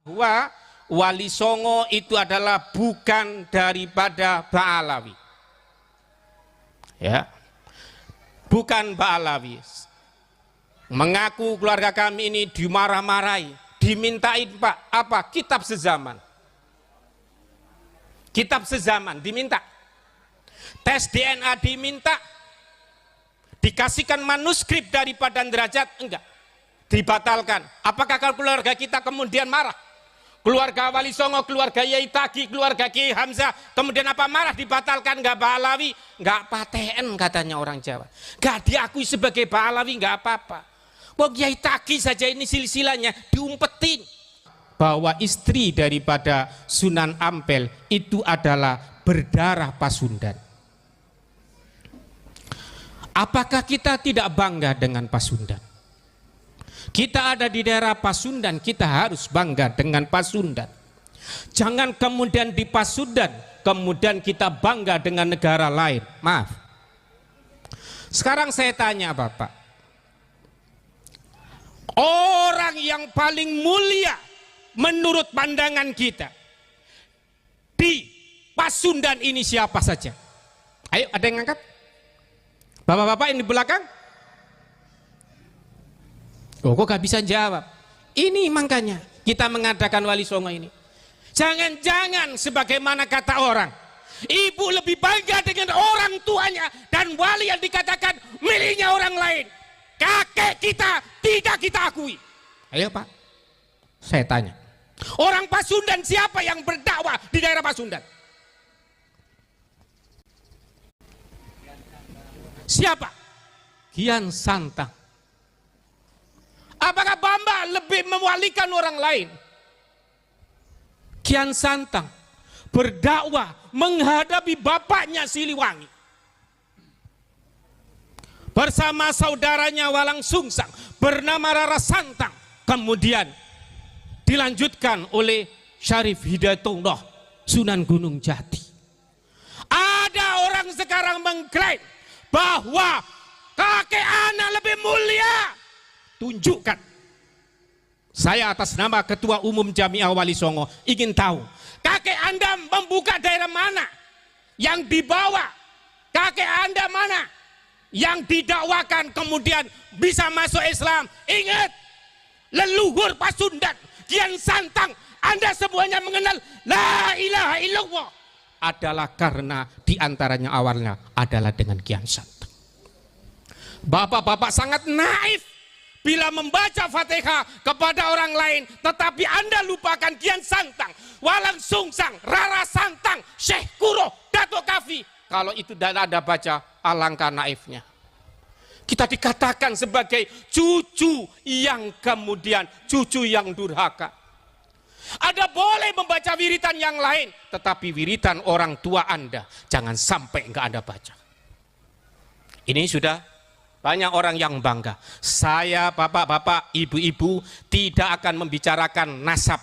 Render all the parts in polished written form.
bahwa Wali Songo itu adalah bukan daripada Ba'alawi. Ya, bukan Ba'alawi. Mengaku keluarga kami ini dimarah-marahi, dimintain Pak apa kitab sezaman. Kitab sezaman diminta, tes DNA diminta, dikasihkan manuskrip daripada derajat, enggak, dibatalkan. Apakah kalau keluarga kita kemudian marah? Keluarga Wali Songo, keluarga Yai Tagi, keluarga Kiai Hamzah, kemudian apa marah dibatalkan? Enggak Ba'alawi, enggak paten katanya orang Jawa, enggak diakui sebagai Ba'alawi, enggak apa-apa. Wong Yai Tagi saja ini silsilahnya diumpetin. Bahwa istri daripada Sunan Ampel itu adalah berdarah Pasundan. Apakah kita tidak bangga dengan Pasundan? Kita ada di daerah Pasundan, kita harus bangga dengan Pasundan. Jangan kemudian di Pasundan, kemudian kita bangga dengan negara lain. Maaf. Sekarang saya tanya Bapak, orang yang paling mulia menurut pandangan kita di Pasundan ini siapa saja? Ayo, ada yang ngangkat? Bapak-bapak yang di belakang? Oh, kok gak bisa jawab? Ini makanya kita mengadakan Wali Songo ini. Jangan-jangan sebagaimana kata orang, ibu lebih bangga dengan orang tuanya dan wali yang dikatakan miliknya orang lain. Kakek kita tidak kita akui. Ayo Pak, saya tanya, orang Pasundan siapa yang berdakwah di daerah Pasundan? Siapa? Kian Santang. Apakah Bamba lebih mewalikan orang lain? Kian Santang berdakwah menghadapi bapaknya Siliwangi bersama saudaranya Walang Sungsang bernama Rara Santang, kemudian dilanjutkan oleh Syarif Hidayatullah Sunan Gunung Jati. Ada orang sekarang mengklaim bahwa kakek anak lebih mulia. Tunjukkan. Saya atas nama Ketua Umum Jamiah Wali Songo ingin tahu, kakek Anda membuka daerah mana yang dibawa? Kakek Anda mana yang didakwakan kemudian bisa masuk Islam? Ingat, leluhur Pasundan, Kian Santang, Anda semuanya mengenal la ilaha illallah adalah karena diantaranya awalnya adalah dengan Kian Santang. Bapak-bapak sangat naif bila membaca Fatihah kepada orang lain, tetapi Anda lupakan Kian Santang, Walang Sungsang, Rara Santang, Syekh Kuro, Dato Kafi. Kalau itu tidak Anda baca, alangkah naifnya. Kita dikatakan sebagai cucu yang kemudian cucu yang durhaka. Anda boleh membaca wiritan yang lain, tetapi wiritan orang tua Anda jangan sampai enggak Anda baca. Ini sudah banyak orang yang bangga. Saya, bapak-bapak, ibu-ibu tidak akan membicarakan nasab.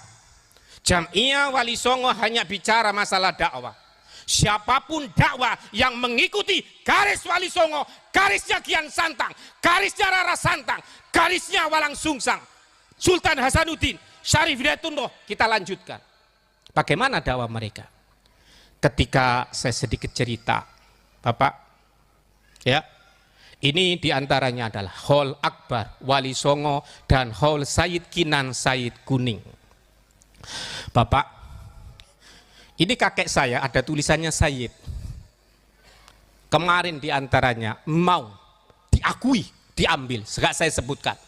Jamiah Wali Songo hanya bicara masalah dakwah. Siapapun dakwah yang mengikuti garis Wali Songo, garisnya Kian Santang, garisnya Rara Santang, garisnya Walang Sungsang, Sultan Hasanuddin, Syarif Hidayatullah, kita lanjutkan. Bagaimana dakwah mereka? Ketika saya sedikit cerita, Bapak, ya, ini diantaranya adalah Hol Akbar Wali Songo dan Hol Sayyid Kinan Sayyid Kuning. Bapak, ini kakek saya ada tulisannya Sayyid. Kemarin diantaranya mau diakui, diambil, segak saya sebutkan.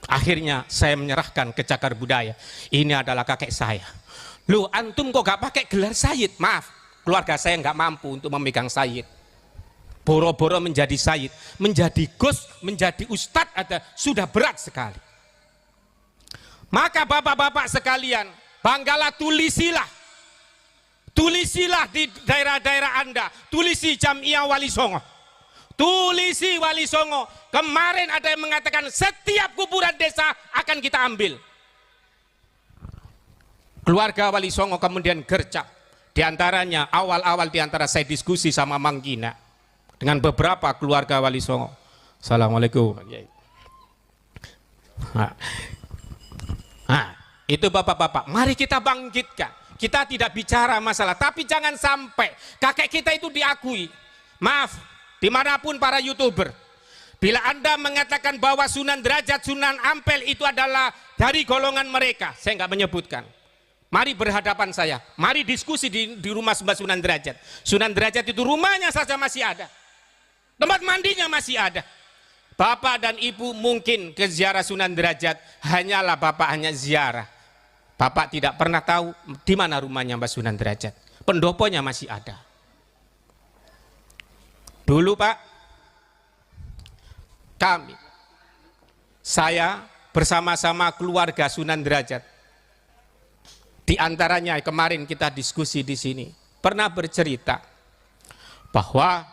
Akhirnya saya menyerahkan ke Cagar Budaya. Ini adalah kakek saya. Loh, antum kok gak pakai gelar Sayyid? Maaf, keluarga saya gak mampu untuk memegang Sayyid. Boro-boro menjadi Sayyid, menjadi Gus, menjadi Ustadz ada sudah berat sekali. Maka bapak-bapak sekalian, banggalah, tulisilah di daerah-daerah Anda, tulisi Jamiah Wali Songo, tulisi Wali Songo. Kemarin ada yang mengatakan setiap kuburan desa akan kita ambil. Keluarga Wali Songo kemudian gercep. Diantaranya awal-awal diantara saya diskusi sama Mang Gina dengan beberapa keluarga Wali Songo. Assalamualaikum. itu bapak-bapak, mari kita bangkitkan. Kita tidak bicara masalah, tapi jangan sampai kakek kita itu diakui. Maaf, dimanapun para YouTuber, bila Anda mengatakan bahwa Sunan Derajat, Sunan Ampel itu adalah dari golongan mereka, saya nggak menyebutkan. Mari berhadapan saya, mari diskusi di rumah Mbah Sunan Derajat. Sunan Derajat itu rumahnya saja masih ada, tempat mandinya masih ada. Bapak dan ibu mungkin ke ziarah Sunan Derajat, hanyalah bapak hanya ziarah. Bapak tidak pernah tahu di mana rumahnya Mbah Sunan Derajat. Pendoponya masih ada. Dulu Pak, saya bersama-sama keluarga Sunan Derajat, di antaranya kemarin kita diskusi di sini, pernah bercerita bahwa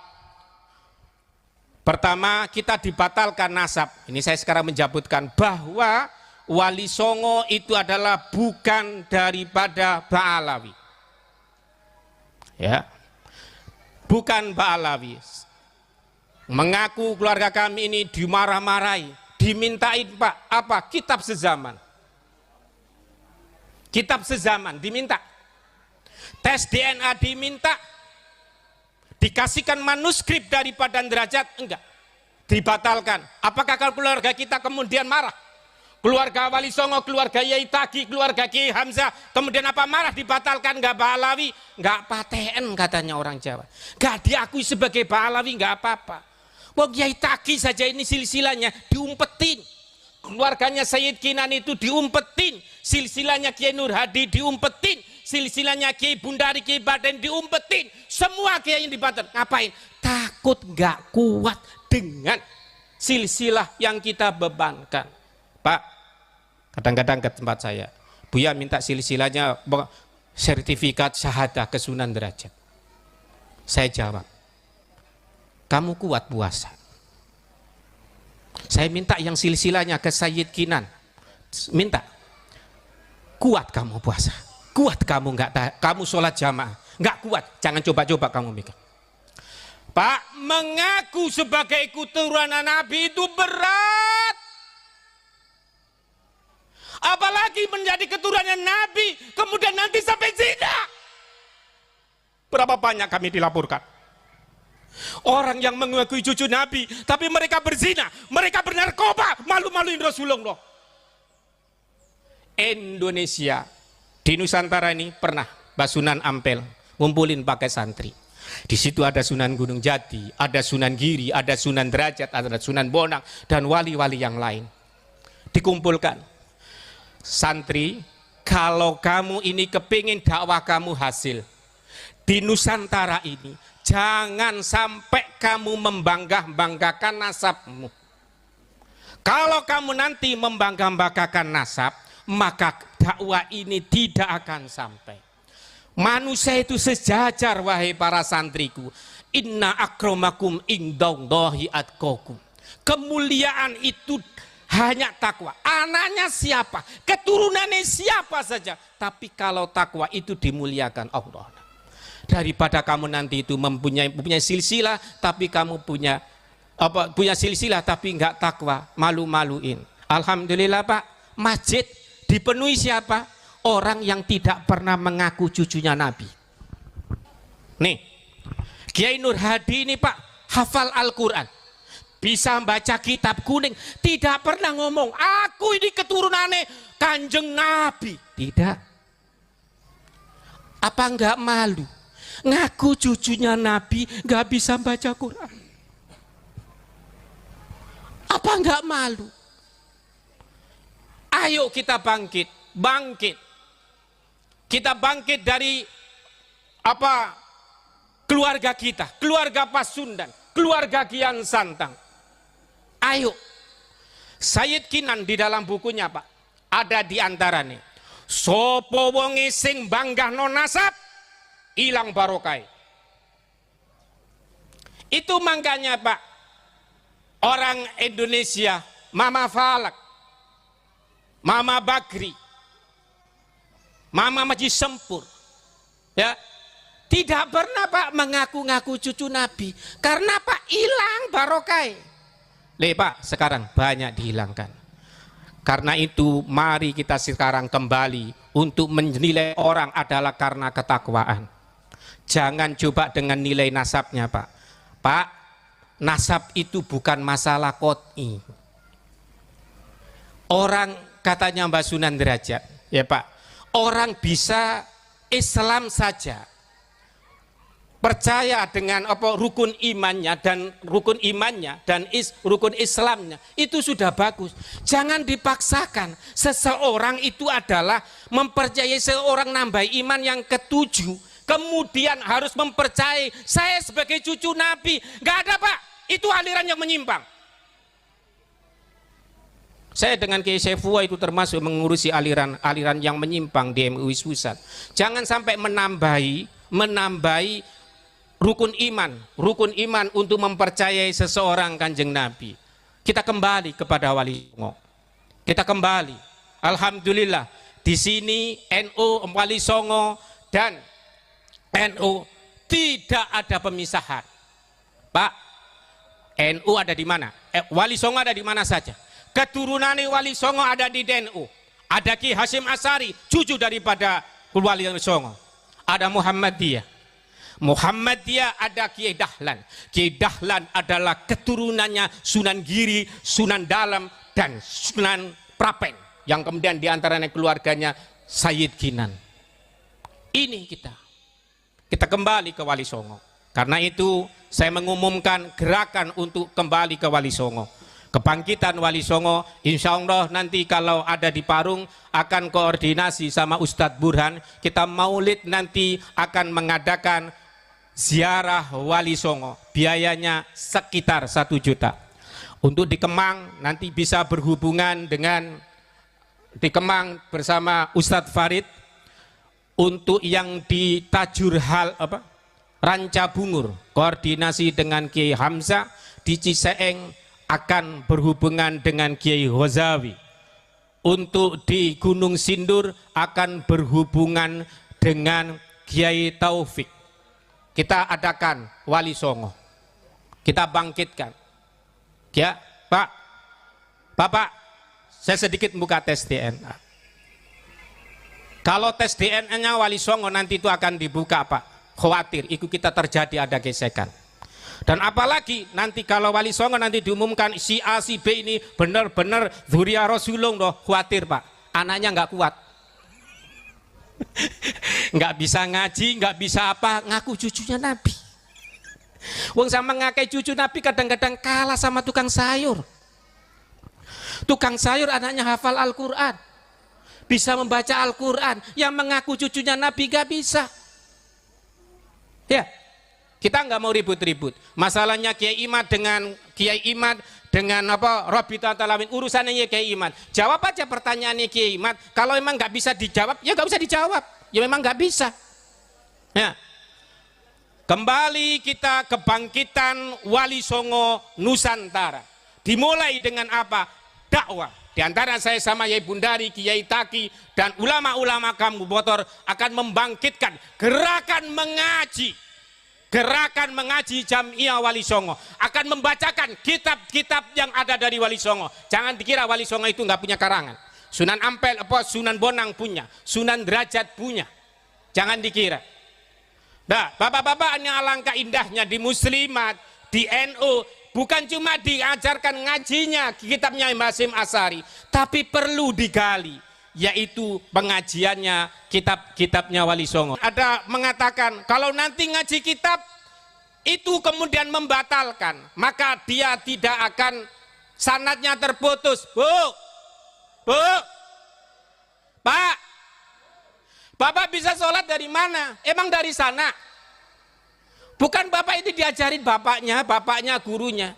pertama kita dibatalkan nasab. Ini saya sekarang menyebutkan bahwa Wali Songo itu adalah bukan daripada Ba'alawi. Ya. Bukan Ba'alawi. Mengaku keluarga kami ini dimarah-marahi, dimintain Pak, apa? Kitab sezaman. Kitab sezaman diminta. Tes DNA diminta. Dikasihkan manuskrip daripada Derajat, enggak. Dibatalkan. Apakah kalau keluarga kita kemudian marah? Keluarga Wali Songo, keluarga Yai Taki, keluarga Kiai Hamzah, kemudian apa marah dibatalkan? Enggak Ba'alawi, enggak paten katanya orang Jawa. Enggak diakui sebagai Ba'alawi, enggak apa-apa. Wong Yai Taki saja ini silsilahnya diumpetin. Keluarganya Sayyid Kinan itu diumpetin. Silsilahnya Kiai Nur Hadi diumpetin. Silsilahnya Kiai Bundari, Kiai Baden diumpetin. Semua kiai yang dibatalkan. Ngapain? Takut enggak kuat dengan silsilah yang kita bebankan. Pak, kadang-kadang ke tempat saya, Buya minta silsilahnya sertifikat syahadah ke Sunan Derajat. Saya jawab, kamu kuat puasa. Saya minta yang silsilahnya ke Sayyid Kinan, minta kuat kamu puasa, kuat kamu nggak, kamu sholat jamaah, nggak kuat, jangan coba-coba kamu mikir. Pak, mengaku sebagai keturunan Nabi itu berat. Apalagi menjadi keturunan Nabi, kemudian nanti sampai zina. Berapa banyak kami dilaporkan orang yang mengakui cucu Nabi, tapi mereka berzina, mereka bernarkoba, malu-maluin Rasulullah. Indonesia, di Nusantara ini pernah Mbah Sunan Ampel ngumpulin pakai santri. Di situ ada Sunan Gunung Jati, ada Sunan Giri, ada Sunan Derajat, ada Sunan Bonang, dan wali-wali yang lain. Dikumpulkan. Santri, kalau kamu ini kepingin dakwah kamu hasil di Nusantara ini, jangan sampai kamu membangga-banggakan nasabmu. Kalau kamu nanti membangga-banggakan nasab, maka dakwah ini tidak akan sampai. Manusia itu sejajar, wahai para santriku. Inna akramakum indallahi atqakum. Kemuliaan itu hanya takwa. Anaknya siapa, keturunannya siapa saja, tapi kalau takwa itu dimuliakan Allah. Daripada kamu nanti itu mempunyai silsilah, tapi kamu punya silsilah tapi enggak takwa, malu-maluin. Alhamdulillah Pak, masjid dipenuhi siapa? Orang yang tidak pernah mengaku cucunya Nabi. Nih, Kiai Nur Hadi ini Pak, hafal Al-Quran, bisa baca kitab kuning, tidak pernah ngomong aku ini keturunannya Kanjeng Nabi. Tidak. Apa enggak malu ngaku cucunya Nabi enggak bisa baca Quran? Apa enggak malu? Ayo kita bangkit. Kita bangkit dari keluarga kita, keluarga Pasundan, keluarga Kian Santang. Ayo, Sayyid Kinan di dalam bukunya Pak, ada di antaranya, sopo wonge sing banggahno nasab, ilang barokai. Itu makanya Pak, orang Indonesia, Mama Falak, Mama Bagri, Mama Maji Sempur, ya, tidak pernah Pak mengaku-ngaku cucu Nabi, karena Pak hilang barokai. Pak, sekarang banyak dihilangkan. Karena itu mari kita sekarang kembali untuk menilai orang adalah karena ketakwaan. Jangan coba dengan nilai nasabnya, Pak. Pak, nasab itu bukan masalah qot'i. Orang, katanya Mbak Sunan Derajat, ya Pak, orang bisa Islam saja, percaya dengan apa rukun imannya dan rukun Islamnya, itu sudah bagus. Jangan dipaksakan. Seseorang itu adalah mempercayai seorang nambah iman yang ketujuh, kemudian harus mempercayai saya sebagai cucu Nabi. Nggak ada, Pak. Itu aliran yang menyimpang. Saya dengan Kiai Saifullah itu termasuk mengurusi aliran yang menyimpang di MUI Pusat. Jangan sampai menambahi rukun iman untuk mempercayai seseorang Kanjeng Nabi. Kita kembali kepada Wali Songo. Kita kembali. Alhamdulillah di sini NU, Wali Songo dan NU tidak ada pemisahan. Pak, NU ada di mana? Wali Songo ada di mana saja. Keturunan Wali Songo ada di NU. Ada Ki Hasyim Asy'ari, cucu daripada Wali Songo. Ada Muhammadiyah ada Kiai Dahlan. Kiai Dahlan adalah keturunannya Sunan Giri, Sunan Dalem, dan Sunan Prapen, yang kemudian diantaranya keluarganya Sayyid Kinan. Ini kita kembali ke Wali Songo. Karena itu saya mengumumkan gerakan untuk kembali ke Wali Songo. Kebangkitan Wali Songo, insya Allah nanti kalau ada di Parung akan koordinasi sama Ustadz Burhan. Kita maulid nanti akan mengadakan ziarah Wali Songo, biayanya sekitar 1 juta. Untuk di Kemang nanti bisa berhubungan dengan di Kemang bersama Ustadz Farid. Untuk yang di Ranca Bungur, koordinasi dengan Kiai Hamzah. Di Ciseeng akan berhubungan dengan Kiai Ghazawi. Untuk di Gunung Sindur akan berhubungan dengan Kiai Taufik. Kita adakan Wali Songo, kita bangkitkan. Ya Pak, Bapak, saya sedikit buka tes DNA. Kalau tes DNA-nya Wali Songo nanti itu akan dibuka, Pak, khawatir itu kita terjadi ada gesekan. Dan apalagi nanti kalau Wali Songo nanti diumumkan si A si B ini benar-benar dzurriyyah Rasulullah, khawatir Pak, anaknya nggak kuat, nggak bisa ngaji, nggak bisa apa, ngaku cucunya Nabi. Wong sama ngakai cucu Nabi kadang-kadang kalah sama tukang sayur. Tukang sayur anaknya hafal Al-Quran, bisa membaca Al-Quran, yang mengaku cucunya Nabi nggak bisa. Ya. Kita nggak mau ribut-ribut. Masalahnya Kiai Imad dengan apa Rabitatul Alamin, urusannya Kiai Imad. Jawab aja pertanyaannya Kiai Imad. Kalau memang nggak bisa dijawab, ya nggak usah dijawab. Ya memang nggak bisa. Ya. Kembali kita kebangkitan Wali Songo Nusantara. Dimulai dengan apa? Dakwah. Di antara saya sama Yai Bundari, Kiai Taki, dan ulama-ulama kamu Botor akan membangkitkan gerakan mengaji. Gerakan mengaji Jamiah Wali Songo akan membacakan kitab-kitab yang ada dari Wali Songo. Jangan dikira Wali Songo itu nggak punya karangan. Sunan Ampel, Sunan Bonang punya, Sunan Derajat punya. Jangan dikira. Nah, bapak-bapak, ini alangkah indahnya di Muslimat, di NU, bukan cuma diajarkan ngajinya kitabnya Mbah Hasyim Asy'ari, tapi perlu digali, yaitu pengajiannya kitab-kitabnya Wali Songo. Ada mengatakan kalau nanti ngaji kitab itu kemudian membatalkan, maka dia tidak akan sanadnya terputus. Bu, Pak, Bapak bisa sholat dari mana? Emang dari sana? Bukan Bapak itu diajarin bapaknya gurunya.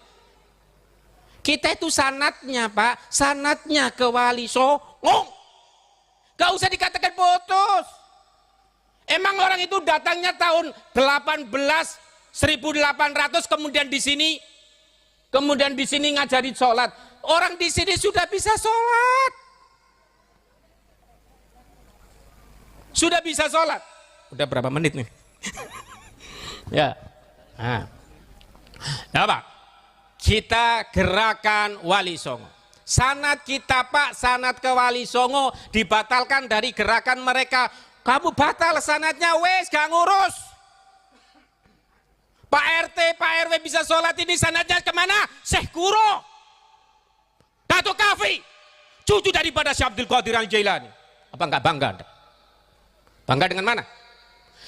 Kita itu sanatnya, Pak, sanatnya ke Wali Songo. Gak usah dikatakan putus. Emang orang itu datangnya tahun 1800 kemudian di sini ngajarin sholat. Orang di sini sudah bisa sholat. Sudah bisa sholat. Udah berapa menit nih? Ya. Nah, Pak, kita gerakan Wali Songo. Sanad kita Pak, sanad ke Wali Songo dibatalkan dari gerakan mereka. Kamu batal sanadnya, wes gak ngurus. Pak RT, Pak RW bisa sholat ini sanadnya kemana? Syekh Kuro, Datuk Kafi, cucu daripada Syekh Abdul Qadir Al-Jailani. Apa enggak bangga Anda? Bangga dengan mana?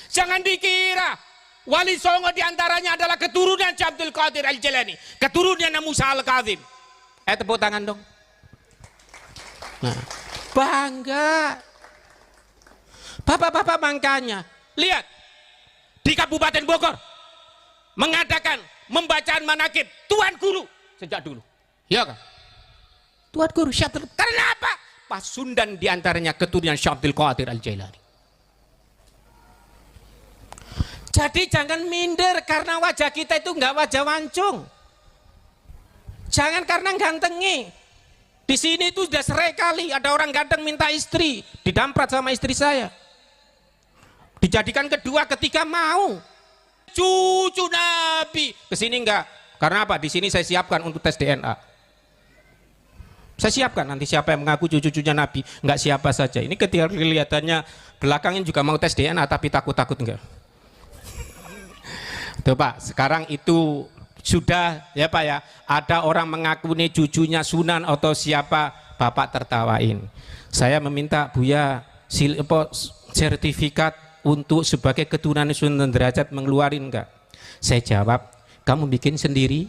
Jangan dikira Wali Songo diantaranya adalah keturunan Syekh Abdul Qadir Al-Jailani, keturunan Musa Al-Kadzim. Tepuk tangan dong. Nah, bangga. Bapak-bapak makanya, lihat di Kabupaten Bogor mengadakan membacaan manakib Tuan Guru sejak dulu. Ya kan? Tuan Guru Syekh Abdul. Karena apa? Pasundan diantaranya keturunan Syekh Abdul Qadir Al-Jailani. Jadi jangan minder karena wajah kita itu enggak wajah wancung. Jangan karena gantengi. Di sini itu sudah serai kali ada orang ganteng minta istri, didamprat sama istri saya. Dijadikan kedua, ketiga mau. Cucu Nabi kesini enggak? Karena apa? Di sini saya siapkan untuk tes DNA. Saya siapkan nanti siapa yang mengaku cucu-cucunya Nabi, enggak siapa saja. Ini ketika kelihatannya belakangnya juga mau tes DNA tapi takut-takut enggak. Tuh Pak, sekarang itu sudah ya Pak ya, ada orang mengaku nih cucunya Sunan atau siapa, Bapak tertawain. Saya meminta Buya sertifikat untuk sebagai keturunan Sunan Derajat mengeluarin enggak? Saya jawab, kamu bikin sendiri,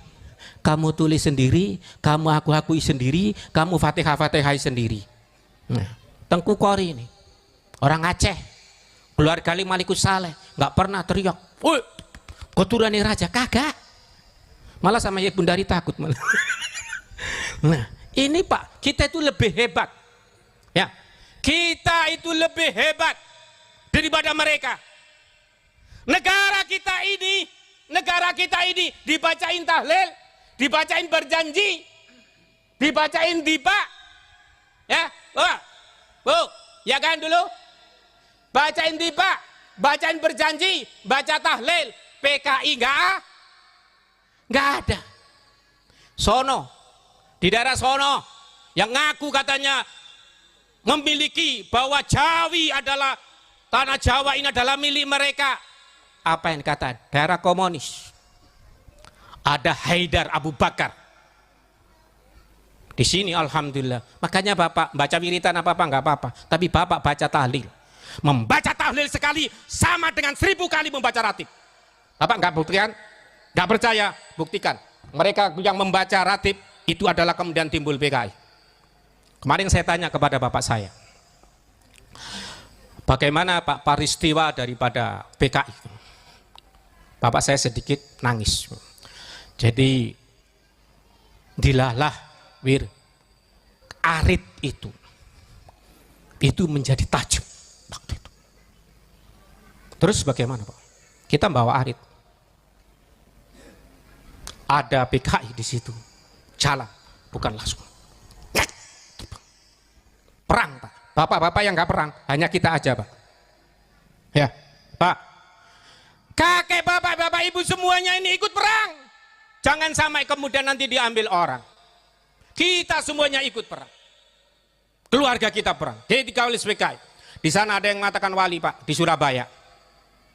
kamu tulis sendiri, kamu akui sendiri, kamu fatihah-fatihah sendiri. Nah, Tengku Kori ini orang Aceh, keluarga Malikus Saleh, nggak pernah teriak, "Woi, keturunan raja," kagak. Malah sama Ibu Bundari takut malah. Nah, ini Pak, kita itu lebih hebat. Ya. Kita itu lebih hebat daripada mereka. Negara kita ini dibacain tahlil, dibacain berjanji, dibacain diba. Ya, wah. Bu, ya kan dulu? Bacain diba, bacain berjanji, baca tahlil, PKI enggak ada. Sono, di daerah sono yang ngaku katanya memiliki bahwa Jawi adalah tanah Jawa ini adalah milik mereka. Apa yang kata? Daerah komunis. Ada Haidar Abu Bakar. Di sini alhamdulillah. Makanya Bapak baca wiritan apa-apa enggak apa-apa, tapi Bapak baca tahlil. Membaca tahlil sekali sama dengan 1000 kali membaca ratib. Bapak enggak buktikan? Enggak percaya? Buktikan. Mereka yang membaca ratib itu adalah kemudian timbul PKI. Kemarin saya tanya kepada bapak saya, bagaimana Pak peristiwa daripada PKI? Bapak saya sedikit nangis. Jadi dilalah wir arit itu menjadi tajam waktu itu. Terus bagaimana Pak? Kita bawa arit. Ada PKI di situ, jalan, bukan langsung. Perang Pak, bapak-bapak yang nggak perang, hanya kita aja Pak. Ya, Pak, kakek bapak ibu semuanya ini ikut perang. Jangan sampai kemudian nanti diambil orang. Kita semuanya ikut perang. Keluarga kita perang. Jadi dikawal PKI. Di sana ada yang mengatakan wali Pak, di Surabaya,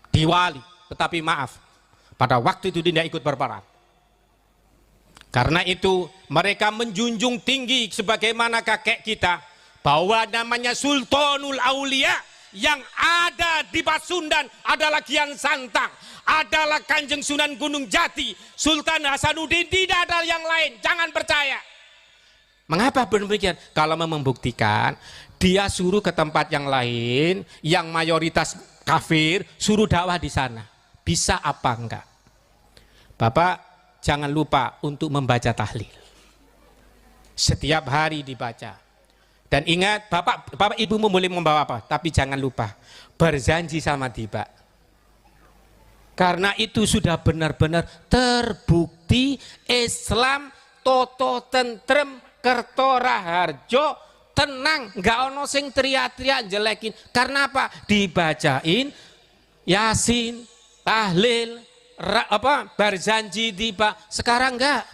di wali, tetapi maaf, pada waktu itu tidak ikut berperang. Karena itu mereka menjunjung tinggi sebagaimana kakek kita bahwa namanya Sultanul Aulia yang ada di Pasundan adalah Kian Santang, adalah Kanjeng Sunan Gunung Jati, Sultan Hasanuddin, tidak ada yang lain. Jangan percaya. Mengapa demikian? Kalau mau membuktikan, dia suruh ke tempat yang lain yang mayoritas kafir, suruh dakwah di sana. Bisa apa enggak? Bapak jangan lupa untuk membaca tahlil. Setiap hari dibaca. Dan ingat, bapak ibumu boleh membawa apa? Tapi jangan lupa berjanji sama tiba. Karena itu sudah benar-benar terbukti Islam toto tentrem kerto raharjo tenang, nggak ono sing teriak-teriak jelekin. Karena apa? Dibacain Yasin, tahlil, berjanji tiba. Sekarang enggak.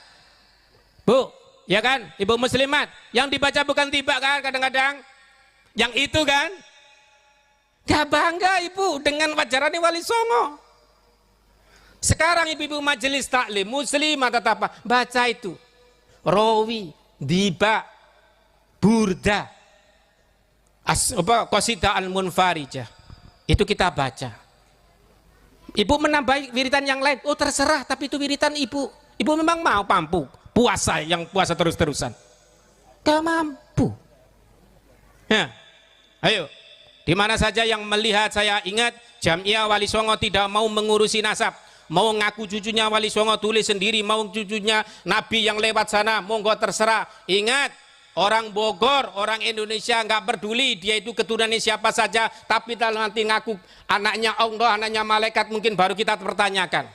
Bu, ya kan? Ibu muslimat, yang dibaca bukan tiba kan kadang-kadang? Yang itu kan? Gak bangga ibu dengan wajarannya Wali Songo. Sekarang ibu-ibu majelis taklim muslimat tetap baca itu. Rawi, Diba, Burda, Qasidah Al-Munfarijah. Itu kita baca. Ibu menambah wiritan yang lain, oh terserah, tapi itu wiritan ibu. Ibu memang mau mampu puasa yang puasa terus-terusan? Gak mampu. Ya, ayo. Di mana saja yang melihat, saya ingat Jamiah Wali Songo tidak mau mengurusi nasab, mau ngaku cucunya Wali Songo tulis sendiri, mau cucunya Nabi yang lewat sana, monggo terserah. Ingat, orang Bogor, orang Indonesia nggak peduli dia itu keturunannya siapa saja, tapi kalau nanti ngaku anaknya Allah, anaknya malaikat, mungkin baru kita pertanyakan.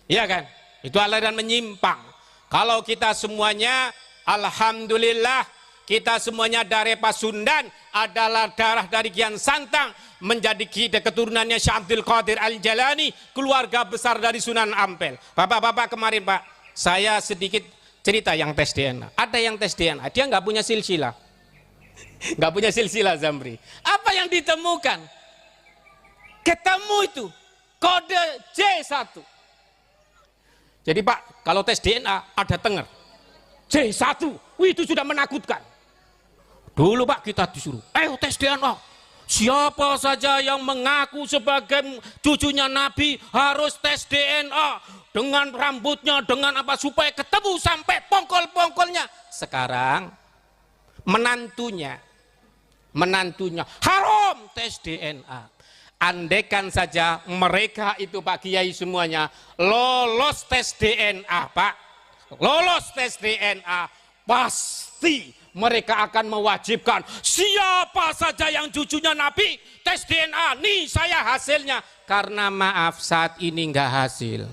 Iya kan? Itu aliran menyimpang. Kalau kita semuanya, alhamdulillah, kita semuanya dari Pasundan adalah darah dari Kian Santang, menjadi keturunannya Syekh Abdul Qadir Al-Jalani, keluarga besar dari Sunan Ampel. Bapak-bapak kemarin Pak, saya sedikit cerita yang tes DNA. Ada yang tes DNA, dia nggak punya silsilah. Nggak punya silsilah Zamri. Apa yang ditemukan? Ketemu itu, kode J1. Jadi Pak, kalau tes DNA ada tenger. J1, wih, itu sudah menakutkan. Dulu Pak kita disuruh, ayo tes DNA. Siapa saja yang mengaku sebagai cucunya Nabi harus tes DNA. Dengan rambutnya, dengan apa, supaya ketemu sampai pongkol-pongkolnya. Sekarang menantunya haram tes DNA. Andaikan saja mereka itu Pak Kiai semuanya lolos tes DNA Pak, lolos tes DNA, pasti mereka akan mewajibkan siapa saja yang cucunya Nabi tes DNA. Nih saya hasilnya. Karena maaf saat ini nggak hasil,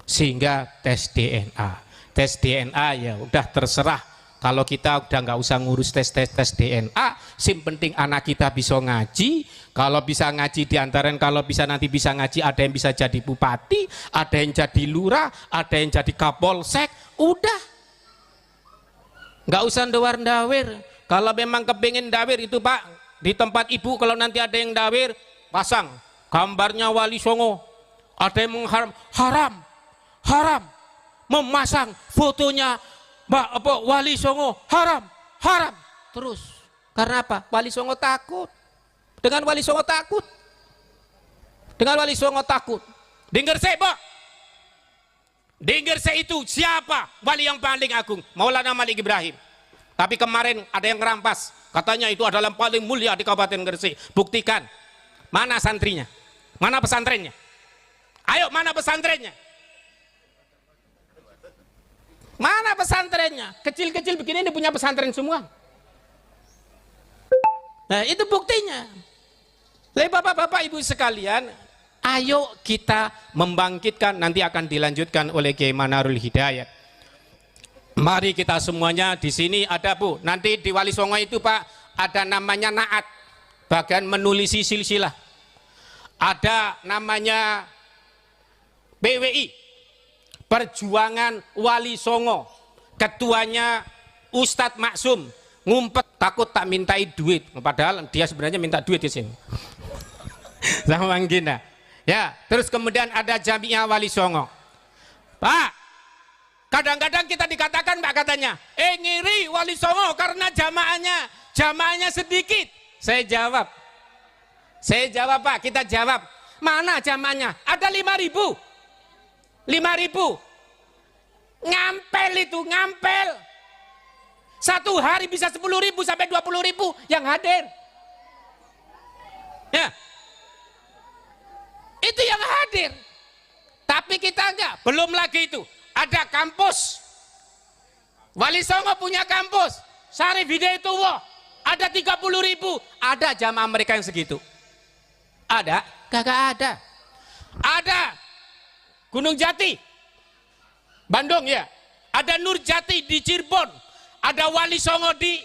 sehingga tes DNA. Tes DNA ya udah terserah. Kalau kita udah nggak usah ngurus tes DNA, sim penting anak kita bisa ngaji. Kalau bisa ngaji diantara, kalau bisa nanti bisa ngaji, ada yang bisa jadi bupati, ada yang jadi lurah, ada yang jadi kapolsek. Udah, nggak usah ndawar-ndawir. Kalau memang kepingin dawir itu Pak, di tempat ibu kalau nanti ada yang dawir, pasang gambarnya Wali Songo. Ada yang haram memasang fotonya Wali Songo, haram. Terus karena apa? Wali Songo takut. Dengan Wali Songo takut. Dengar saya Pak, dengar saya itu siapa wali yang paling agung? Maulana Malik Ibrahim. Tapi kemarin ada yang ngerampas, katanya itu adalah yang paling mulia di Kabupaten Gresik. Buktikan, mana santrinya, mana pesantrennya? Ayo, mana pesantrennya? Mana pesantrennya? Kecil-kecil begini ini punya pesantren semua. Nah itu buktinya. Jadi bapak-bapak ibu sekalian, ayo kita membangkitkan, nanti akan dilanjutkan oleh Kiai Manarul Hidayat. Mari kita semuanya di sini ada Bu, nanti di Wali Songo itu Pak ada namanya Naat, bagian menulisi silsilah. Ada namanya PWI, Perjuangan Wali Songo, ketuanya Ustadz Maksum, ngumpet takut tak mintai duit, padahal dia sebenarnya minta duit di sini. Sama Bang Gina. Ya, terus kemudian ada Jamiah Wali Songo. Pak, kadang-kadang kita dikatakan Pak katanya, ngiri Wali Songo karena jamaahnya sedikit. Saya jawab Pak, kita jawab, mana jamaahnya? Ada 5.000. Ngampel itu, ngampel. Satu hari bisa 10.000 sampai 20.000 yang hadir. Ya. Itu yang hadir. Tapi kita enggak, belum lagi itu. Ada kampus. Wali Songo punya kampus. Syarif Hidayatullah. Ada 30.000. Ada jamaah mereka yang segitu. Ada? Kagak ada. Ada Gunung Jati, Bandung ya. Ada Nur Jati di Cirebon. Ada Wali Songo di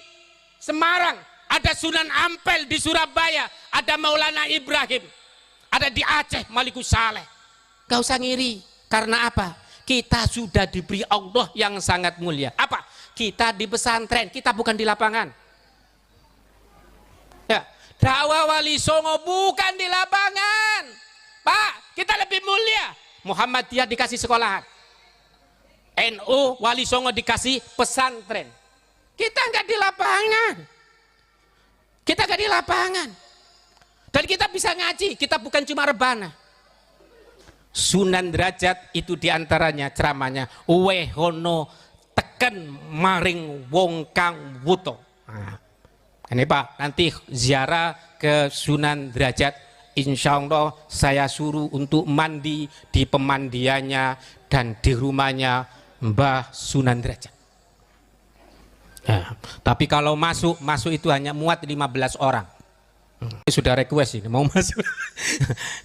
Semarang. Ada Sunan Ampel di Surabaya. Ada Maulana Ibrahim. Ada di Aceh Malikus Saleh. Gak usah ngiri. Karena apa? Kita sudah diberi Allah yang sangat mulia. Apa? Kita di pesantren, kita bukan di lapangan. Ya, dakwah Wali Songo bukan di lapangan. Pak, kita lebih mulia. Muhammadiyah dikasih sekolahan. NU Wali Songo dikasih pesantren. Kita nggak di lapangan. Kita nggak di lapangan. Dan kita bisa ngaji. Kita bukan cuma rebana. Sunan Derajat itu diantaranya ceramahnya. Wehono teken maring wong kang wuto. Nah, ini Pak, nanti ziarah ke Sunan Derajat. Insya Allah saya suruh untuk mandi di pemandiannya dan di rumahnya Mbah Sunan Derajat. Nah, tapi kalau masuk itu hanya muat 15 orang. Ini sudah request ini mau masuk.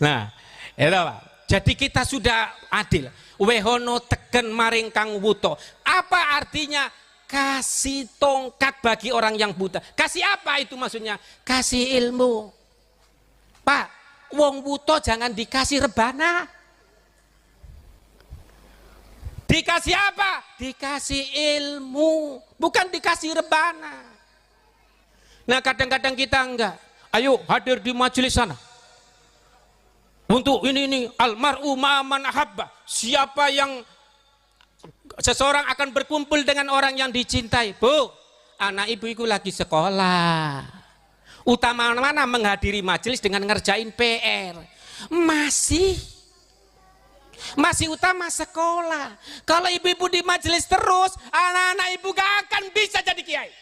Nah, itu Pak. Jadi kita sudah adil. Wehono teken maring kang wuto. Apa artinya? Kasih tongkat bagi orang yang buta. Kasih apa itu maksudnya? Kasih ilmu. Pak, wong buta jangan dikasih rebana. Dikasih apa? Dikasih ilmu, bukan dikasih rebana. Nah, kadang-kadang kita enggak. Ayo hadir di majelis sana. Untuk ini almar'u ma'aman ahabba. Siapa yang seseorang akan berkumpul dengan orang yang dicintai. Bu, anak ibu itu lagi sekolah. Utama mana menghadiri majelis dengan ngerjain PR. Masih utama sekolah. Kalau ibu-ibu di majelis terus, anak-anak ibu gak akan bisa jadi kiai.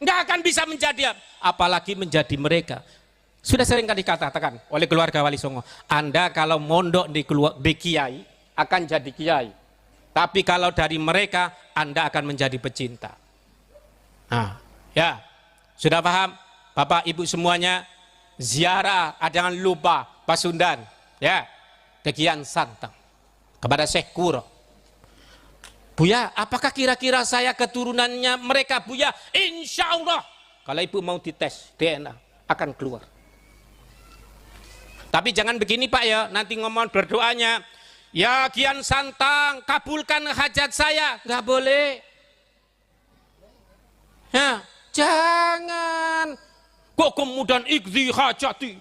Gak akan bisa menjadi, apalagi menjadi mereka. Sudah sering kali dikatakan oleh keluarga Wali Songo, Anda kalau mondok di kiai akan jadi kiai. Tapi kalau dari mereka, Anda akan menjadi pecinta. Nah, ya, sudah paham? Bapak Ibu semuanya, ziarah, jangan lupa Pasundan, ya, ke Kian Santang, kepada Syekh Kuro. Buya, apakah kira-kira saya keturunannya mereka, Buya? Insya Allah, kalau ibu mau dites DNA akan keluar. Tapi jangan begini Pak ya, nanti ngomong berdoanya, ya Kian Santang, kabulkan hajat saya, nggak boleh. Ya, jangan. Kok kemudian ikdi hajati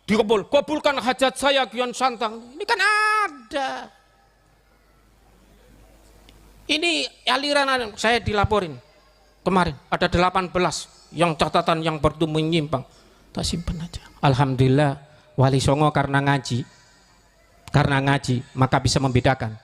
kabulkan hajat saya Kian Santang. Ini kan ada. Ini aliran saya dilaporin kemarin ada 18 yang catatan yang bertumbuh menyimpang. Tak simpan aja. Alhamdulillah Wali Songo karena ngaji maka bisa membedakan